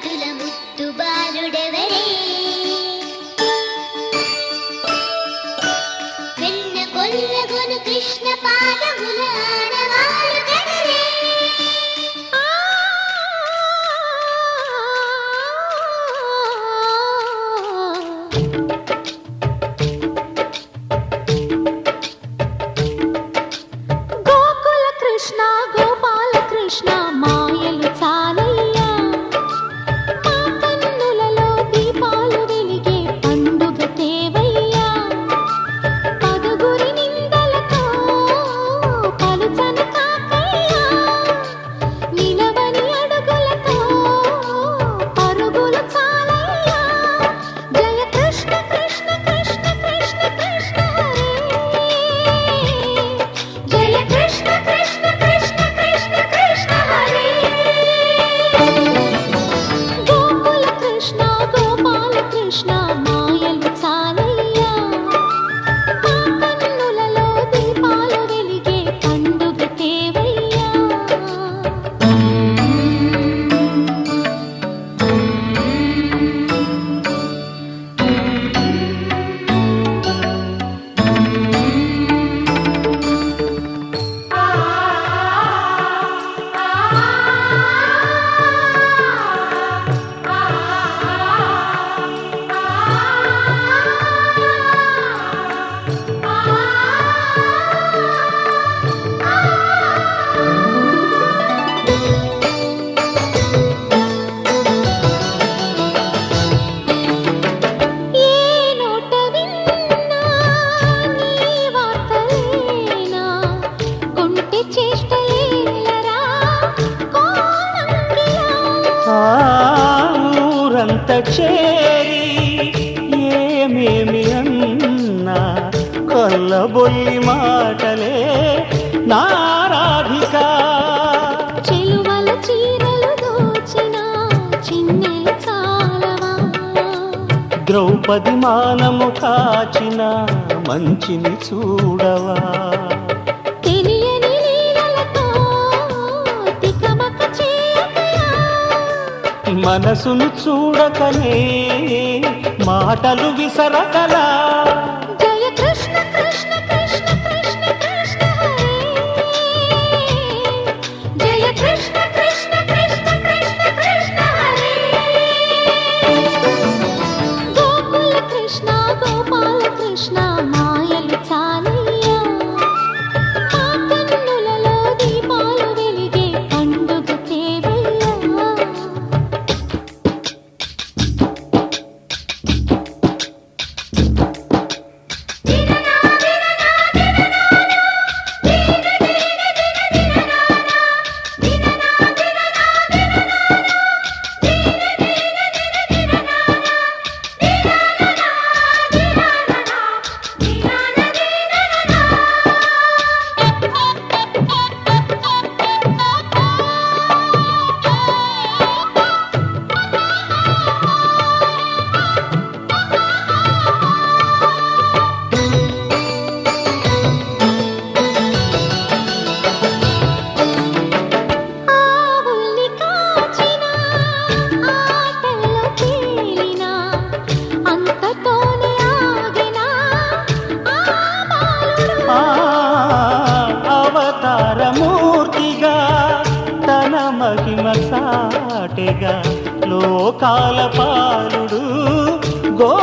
అడుగుల ముద్దు బాలుడెవరే వెన్న కొల్లగొను కృష్ణ పాదముల ఆడవారు కదరే గోకుల కృష్ణ గోపాల కృష్ణ మాయలు చాలయ్యా మా కన్నులలో దీపాలు వెలిగే పండుగ తేవయ్యా పదుగురి నిందలతో పలుచని కాకయ్యా నిలవని అడుగులతో పరుగులు చాలయ్యా జయ కృష్ణ కృష్ణ కృష్ణ కృష్ణ కృష్ణ హరే జయ కృష్ణ కృష్ణ కృష్ణ కృష్ణ కృష్ణ హరే గోకుల కృష్ణ గోపాల కృష్ణ మాయలు చాలయ్యా మా కన్నులలో దీపాలు వెలిగే పండుగ తేవయ్యా ఏ నోట విన్నా నీ వార్తలేనా కొంటె చేష్టలేలరా కోణంగిలా ఊరంత చేరి ఏమేమి అన్నా కొల్లబొల్లి మాటలే నారాధిక చెలువల చీరలు దోచిన చిన్నెలు చాలవా ద్రౌపది మానము కాచిన మంచిని చూడవా తెలియని లీలలతో తికమక చేయకయా మనసును చూడకనే మాటలు విసరకలా జయ కృష్ణ కృష్ణ కృష్ణ కృష్ణ కృష్ణ హరే జయ కృష్ణ కృష్ణ కృష్ణ కృష్ణ కృష్ణ హరే గోకుల కృష్ణ గోపాల కృష్ణ మాయలు చాలయ్యా మా కన్నులలో దీపాలు వెలిగే పండుగ తేవయ్యా ఆవుల్ని కాచిన ఆటల్లో తేలిన అంతతోనే ఆగిన ఆ బాలుడు అవతారమూర్తిగా తన మహిమ సాటెగా లోకాల పాలుడు గో